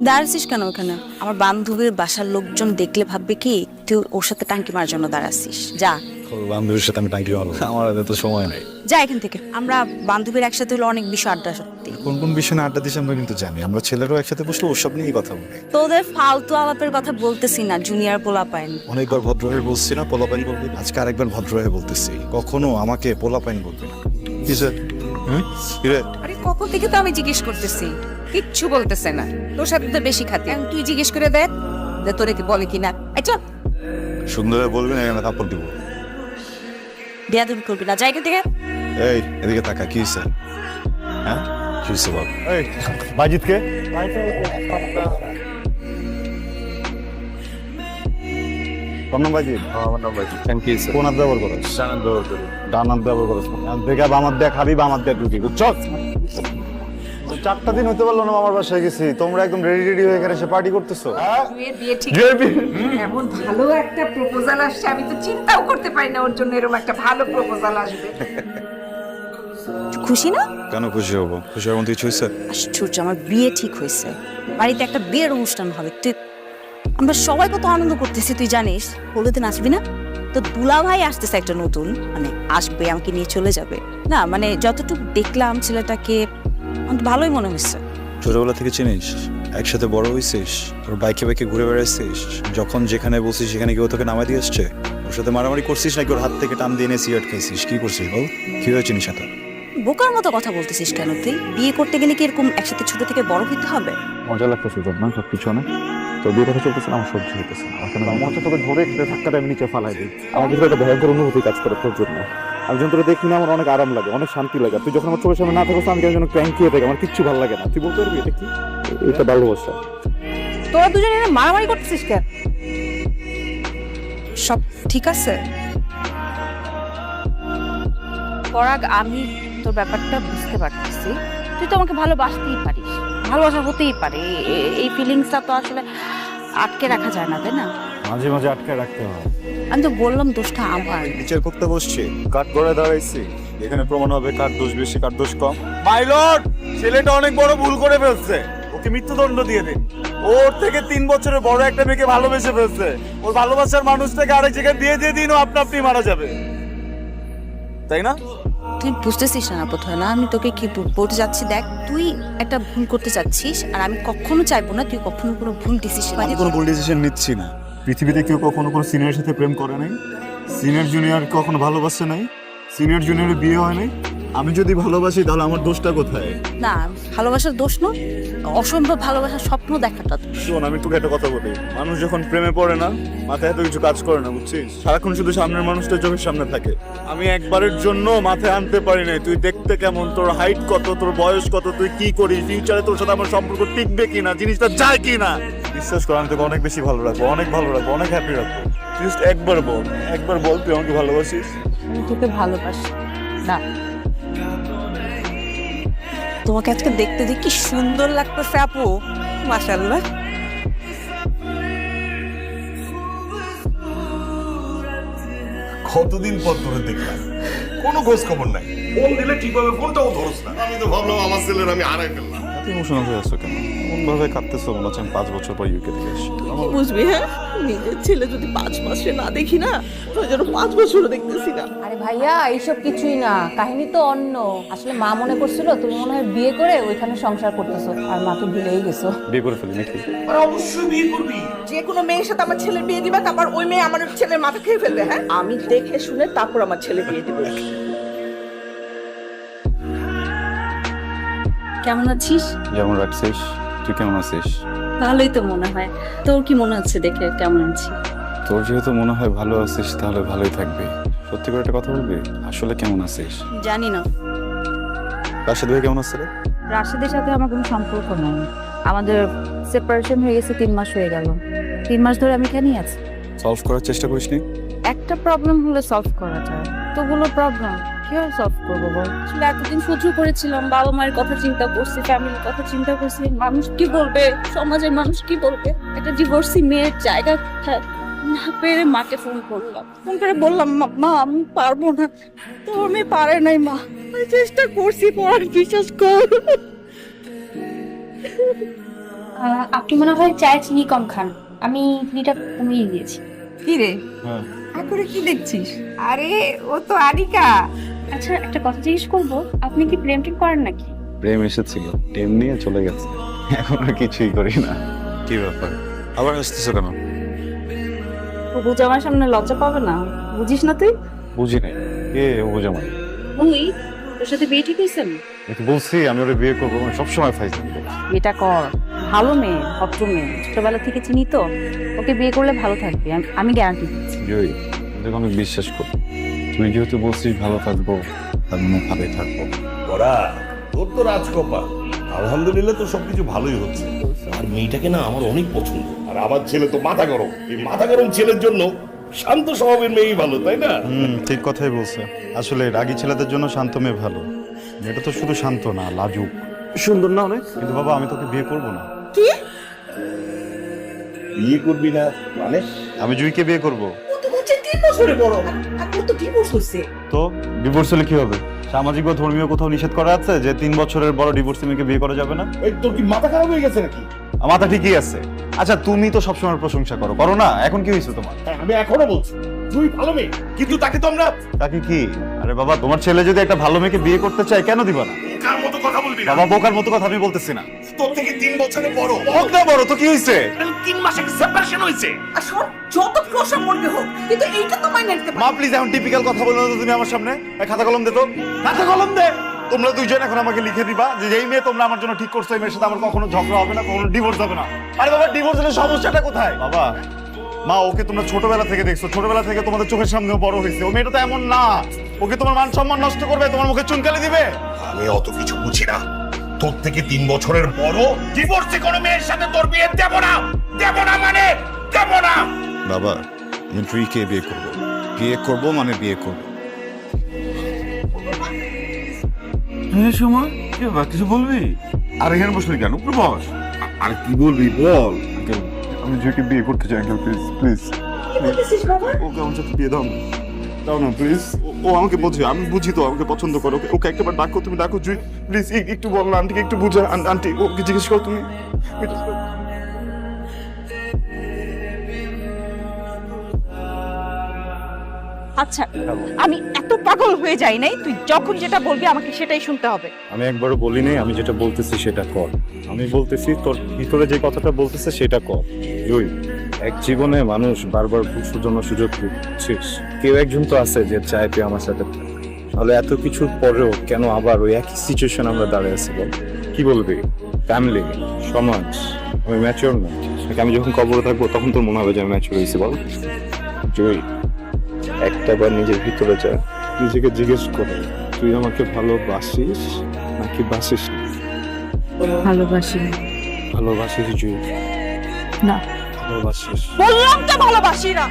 দাঁড়াচ্ছিস কেন ওখানে? আমার বান্ধবীর বাসার লোকজন দেখলে ভাববে কি তুই ওর সাথে টাঙ্কি মারার জন্য দাঁড়াচ্ছিস। যা বান্ধবীর সাথে আমি টাঙ্কি মারবো? আমার হাতে তো সময় নেই। যা এখান থেকে। আমরা বান্ধবীর একসাথে হলে অনেক বিষয় আড্ডা সত্যি। কোন কোন বিষয় নিয়ে আড্ডা দিছি আমরা কিন্তু জানি। আমরা ছেলেরাও একসাথে বসলে ওসব নিয়েই কথা বলি। তোদের ফালতু আলাপের কথা বলতেছি না, জুনিয়র পোলা পাইন। অনেকবার ভদ্র হয়ে বলছি না পোলাপাইন বলবি, আজকে আরেকবার ভদ্র হয়ে বলতেছি, কখনো আমাকে পোলাপাইন বলবি না। কি স্যার? কিরে আরে কখন থেকে তো আমি জিজ্ঞেস করতেছি, কিচ্ছু বলতেছে না। তোর সাথে তো বেশি খাতি, তুই জিজ্ঞেস করে দেখ যে তোরে কি বলে কিনা। আচ্ছা সুন্দর হয়ে বলবি না, এখানে থাপ্পড় দিব। বেয়াদবি করবি না, যা এখান থেকে। এই এদিকে তাকা, কি হয়েছে? হ্যাঁ কি হয়েছে বল। এই বাজিতকে তোর নাম বাজিত? আমার নাম বাজি। Thank you sir. কোন হাত ব্যবহার করো? জানান ব্যবহার করি। ডান হাত ব্যবহার করো। দেখে আমার দেখ খাবি বা আমার দেখ ঢুকি, বুঝছো? 4টা দিন হতে পারলো না আমার বাসায় গেছি, তোমরা একদম রেডি হয়ে এখানে এসে পার্টি করতেছো। বিয়ে দিয়ে ঠিক এমন ভালো একটা প্রপোজাল আসছে, আমি তো চিন্তাও করতে পারি না ওর জন্য এরকম একটা ভালো প্রপোজাল আসবে। খুশি না? কেন খুশি হবো? খুশি হওয়ার মতো কিছু হয়েছে? আশ্চর্য, আমার বিয়ে ঠিক হয়েছে। বাড়িতে একটা বিয়ের অনুষ্ঠান হবে। তুই আমরা সবাই কত আনন্দ করতেছি তুই জানিস। হলুদে নাচবি না? তো দুলা ভাই আসতেছে একটা নতুন, মানে আসবে, আমাকে নিয়ে চলে যাবে। না মানে যতটুকু দেখলাম ছেলেটাকে আমার তো ভালোই মনে হয়েছে। ছোটবেলা থেকে চিনিস, একসাথে বড় হয়েছিস, ওর বাইকে বাইকে ঘুরে বেড়াইছিস, যখন যেখানে বলছিস সেখানে কেউ তোকে নামাই দিয়ে আসছে? ওর সাথে মারামারি করছিস নাকি ওর হাত থেকে টান দিয়ে এনে সিগারেট খাইছিস? কি করছিস বল? কি হয়েছে চিনিস সাথে? বোকার মতো কথা বলতেছিস কেন তুই? বিয়ে করতে গেলে কি এরকম একসাথে ছোট থেকে বড় হতে হবে? মজা লাগতেছে তোর না সবকিছু অনেক? তোর বিয়ে কথা চলতেছে না, আমার সহ্য হইতেছে না। আমার মনে হচ্ছে তোকে ধরে খেতে ধাক্কাটা আমি নিচে ফালাই দিই। আমার ভিতরে একটা ভয়ঙ্কর অনুভূতি কাজ করে তোর জন্য। আমি যখন তোকে দেখি না আমার অনেক আরাম লাগে, অনেক শান্তি লাগে। তুই যখন আমার চোখের সামনে না থাকো আমি কেন যেন ক্র্যাঙ্কি হয়ে থাকি, আমার কিচ্ছু ভালো লাগে না। তুই বলতে পারবি এটা কি? এটা ভালোবাসা। তোরা দুজনে এখানে মারামারি করতেছিস কেন? সব ঠিক আছে? পরাগ, আমি তোর ব্যাপারটা বুঝতে পারতেছি। তুই তো আমাকে ভালোবাসতেই পারিস, ভালোবাসা হতেই পারে। এই ফিলিংসটা তো আসলে আটকে রাখা যায় না, তাই না? মাঝে মাঝে আটকে রাখতে হয়। আমি তো বললাম দোষটা আমার। বিচার করতে বসছি, কাঠ করে দাঁড়াইছি, এখানে প্রমাণ হবে কার দোষ বেশি কার দোষ কম। মাই লর্ড, ছেলেটা অনেক বড় ভুল করে ফেলছে, ওকে মৃত্যুদণ্ড দিয়ে দিন। ওর থেকে 3 বছরের বড় একটা মেয়েকে ভালোবেসে ফেলছে, ওর ভালোবাসার মানুষটাকে আরেক জায়গায় বিয়ে দিয়ে দিন, ও আপনা আপনি মারা যাবে, তাই না? তুই বুঝতেছিস না বোধহয় না আমি তোকে কি বলতে যাচ্ছি। দেখ, তুই একটা ভুল করতে চাচ্ছিস, আর আমি কখনো চাইবো না তুই কখনো কোনো ভুল ডিসিশন। আমি কোনো ভুল ডিসিশন নিচ্ছি না। পৃথিবীতে কেউ কখনো কোনো সিনিয়রের সাথে প্রেম করে নাই, সিনিয়র জুনিয়র কখনো ভালোবাসে নাই, সিনিয়র জুনিয়রের বিয়ে হয় নাই। আমি যদি ভালোবাসি তাহলে আমার দোষটা কোথায়? না, ভালোবাসার দোষ না, অসম্ভব ভালোবাসার স্বপ্ন দেখাটা দোষ। শোন, আমি তোকে একটা কথা বলি, মানুষ যখন প্রেমে পড়ে না মাথায় এত কিছু কাজ করে না, বুঝছিস? সারাক্ষণ শুধু সামনের মানুষটা চোখের সামনে থাকে। আমি একবারের জন্য মাথায় আনতে পারি না তুই দেখতে কেমন, তোর হাইট কত, তোর বয়স কত, তুই কি করিস, ফিউচারে তোর সাথে আমার সম্পর্ক টিকবে কিনা, জিনিসটা যায় কিনা। বিশ্বাস কর, আমি তোকে অনেক বেশি ভালো রাখবো, অনেক ভালো রাখবো, অনেক হ্যাপি রাখবো। জাস্ট একবার বল, একবার বল তুই আমাকে ভালোবাসিস। আমি তোকে ভালোবাসি না। তোমাকে আজকে দেখতে দেখি কি সুন্দর লাগতেছে আপু, মাশাআল্লাহ। কতদিন পর তোরে দেখলাম, কোনো খোঁজ খবর নাই। ফোন দিলে ঠিকভাবে ফোনটাও ধরস না। আমি তো ভাবলাম আমার ছেলের আমি হারাই ফেললাম। এত ইমোশনাল হয়ে আসছো কেন? এমন ভাবে কাঁদতেছো মনে হচ্ছে আমি 5 বছর পর ইউকে থেকে এসেছি। কি বুঝবি? হ্যাঁ, নিজের ছেলে যদি 5 মাসে না দেখি না, তো যেন 5 বছরও দেখতেছি না। আরে ভাইয়া, এইসব কিছুই না, কাহিনী তো অন্য। আসলে মা মনে করছিল তুমি মনে হয় বিয়ে করে ওইখানে সংসার করতেছো, আর মা তো ভুলেই গেছো। বিয়ে করে ফেলি নাকি? আর অবশ্যই বিয়ে করবি। যে কোনো মেয়ের সাথে আমার ছেলের বিয়ে দিবা, তারপর ওই মেয়ে আমার ছেলের মাথা খেয়ে ফেলবে। হ্যাঁ, আমি দেখে শুনে তারপর আমার ছেলে বিয়ে দিব। কেমন আছিস? যেমন রাখছিস। তুই কেমন আছিস? ভালোই তো মনে হয়। তোর কি মনে হচ্ছে দেখে কেমন আছি? তোর যেহেতু মনে হয় ভালো আছিস তাহলে ভালোই থাকবি। সত্যি করে একটা কথা বলবি, আসলে কেমন আছিস? জানি না। রাশেদ ভাই কেমন আছে রে? রাশেদের সাথে আমার কোনো সম্পর্ক নাই। আমাদের সেপারেশন হয়ে গেছে 3 মাস হয়ে গেল। 3 মাস ধরে আমি এখানেই আছি। সলভ করার চেষ্টা করিসনি? একটা প্রবলেম হলে সলভ করা যায়, তোগুলো প্রবলেম কিভাবে সলভ করবো বল? আসলে এতদিন সহ্য করেছিলাম, বাবা মায়ের কথা চিন্তা করছি, ফ্যামিলির কথা চিন্তা করছি, মানুষ কি বলবে, সমাজের মানুষ কি বলবে। একটা ডিভোর্সি মেয়ের জায়গা না পেরে মাকে ফোন করলাম। ফোন করে বললাম, মা আমি পারবো না। তো আমি পারে নাই মা, আমি চেষ্টা করছি, পড়ার বিশ্বাস কর। আপনি মনে হয় চায়ে চিনি কম খান, আমি চিনিটা কমিয়ে দিয়েছি। কি রে হ্যাঁ করে কি দেখছিস? আরে ও তো আরিকা। আচ্ছা একটা কথা জিজ্ঞেস করবো, আপনি কি প্রেম টেম করেন নাকি? প্রেম এসেছিল, টেম নিয়ে চলে গেছে, এখন আর কিছুই করি না। কি ব্যাপার আবার আসতেছো কেন? ও জামার সামনে লজ্জা পাবে না, বুঝিস না তুই? বুঝি নাই, কে ও জামাই? ওই তোর সাথে বিয়ে ঠিক হয়েছে? একটু বলছি আমি ওরা বিয়ে করবো, আমি সবসময় ফাইজলামি করি। এটা কর, ভালো মেয়ে, ভদ্র মেয়ে, ছোটবেলা থেকে চিনি তো, ওকে বিয়ে করলে ভালো থাকবে, আমি গ্যারান্টি দিচ্ছি। জয়ী, তোকে আমি বিশ্বাস করি, তুই যেহেতু বলছিস ভালো থাকবো, তার মানে ভালোই থাকবো। ওরা তোর তো রাজকপা, আলহামদুলিল্লাহ তো সবকিছু ভালোই হচ্ছে। আর মেয়েটাকে না আমার অনেক পছন্দ, আর আমার ছেলে তো মাথা গরম। এই মাথা গরম ছেলের জন্য শান্ত স্বভাবের মেয়েই ভালো, তাই না? ঠিক কথাই বলছে। আসলে রাগী ছেলেদের জন্য শান্ত মেয়ে ভালো। এটা তো শুধু শান্ত না, লাজুক, সুন্দর না অনেক? কিন্তু বাবা আমি তোকে বিয়ে করবো না। বিয়ে করবি না মানে? আমি জুইকে বিয়ে করবো। ও তো হচ্ছে 3 বছরে বড়, এখন তো ডিভোর্স হয়েছে। তো ডিভোর্স হলে কি হবে? সামাজিক বা ধর্মীয় কোথাও নিষেধ করা আছে যে 3 বছরের বড় ডিভোর্স মেয়েকে বিয়ে করা যাবে না? এই তোর কি মাথা খারাপ হয়ে গেছে নাকি? মাথা ঠিকই আছে। আচ্ছা তুমি তো সবসময় প্রশংসা করো, করো না? এখন কি হয়েছে তোমার? হ্যাঁ, আমি এখনো বলছি তুই ভালো মেয়ে, কিন্তু তাকে তো আমরা তাকে কি? আরে বাবা, তোমার ছেলে যদি একটা ভালো মেয়েকে বিয়ে করতে চায় কেন দিবা না? কার মতো কথা বলবি না। বাবা বোকার মতো কথা আমি বলতেছি না। তোর থেকে 3 বছরের বড়, হোক না বড়, তো কি হয়েছে? 3 মাসে সেপারেশন হয়েছে। আর শোন, যত প্রশংসা মনে হোক, কিন্তু এইটা তো মাইনে নিতে মা প্লিজ এখন টিপিক্যাল কথা বলো না তো তুমি আমার সামনে। এই খাতা কলম দে তো, খাতা কলম দে। তোমরা দুইজন এখন আমাকে লিখে দিবা যে যেই মেয়ে তোমরা আমার জন্য ঠিক করছো এই মেয়ের সাথে আমার কখনো ঝগড়া হবে না, কখনো ডিভোর্স হবে না। আরে বাবা, ডিভোর্স হলে সমস্যাটা কোথায়? বাবা মা, ওকে তোমরা ছোটবেলা থেকে দেখছো, ছোটবেলা থেকে তোমাদের চোখের সামনেও বড় হয়েছে। ও মেয়েটা তো এমন না, ওকে তোমার মান সম্মান নষ্ট করবে, তোমার মুখে চুনকালি দিবে। আমি অত কিছু বুঝি না। তোর থেকে 3 বছরের বড় ডিভোর্সে কোনো মেয়ের সাথে তোর বিয়ে দেব না, দেব না মানে দেব না। বাবা আমি জুইকে বিয়ে করবো, বিয়ে করবো মানে বিয়ে করবো। সময় কি ব্যাপার, কিছু বলবি? আর এখানে বসলি কেন? উপরে বস। আর কি বলবি বল। আমি জুইকে বিয়ে করতে চাই, প্লিজ প্লিজ। বলতেছিস বাবা? ওকে আমার সাথে বিয়ে দাও না, দাও না প্লিজ। ও আমাকে বোঝে, আমি বুঝি তো আমাকে পছন্দ করো। ওকে একটাবার ডাকো, তুমি ডাকো জুই প্লিজ। একটু বল না আন্টিকে, একটু বুঝা। আন্টি ওকে জিজ্ঞেস করো তুমি। আচ্ছা আমি এত পাগল হয়ে যাই নাই, তুই যখন যেটা বলবি আমাকে সেটাই শুনতে হবে। আমি একবারও বলি নাই, আমি যেটা বলতেছি সেটা কর। আমি বলতেছি তোর ভিতরে যে কথাটা বলতেছে সেটা কর। জুই, এক জীবনে মানুষ বারবার ভুল জন্য সুযোগ দিচ্ছিস। কেউ একজন তো আছে যে চায় তুই আমার সাথে থাক। তাহলে এত কিছুর পরেও কেন আবার ওই একই সিচুয়েশন আমরা দাঁড়িয়ে আছি বল? কি বলবি? ফ্যামিলি, সমাজ, আমি ম্যাচিওর না। আমি যখন কবরে থাকবো তখন তোর মনে হবে যে আমি ম্যাচিওর হয়েছি বল? জুই, একটাবার নিজের ভিতরে যা, নিজেকে জিজ্ঞেস কর তুই আমাকে ভালোবাসিস নাকি বাসিস না? ভালোবাসি ভালোবাসিস জুই? না। ভালোবাসিস? বললাম তো ভালোবাসি না।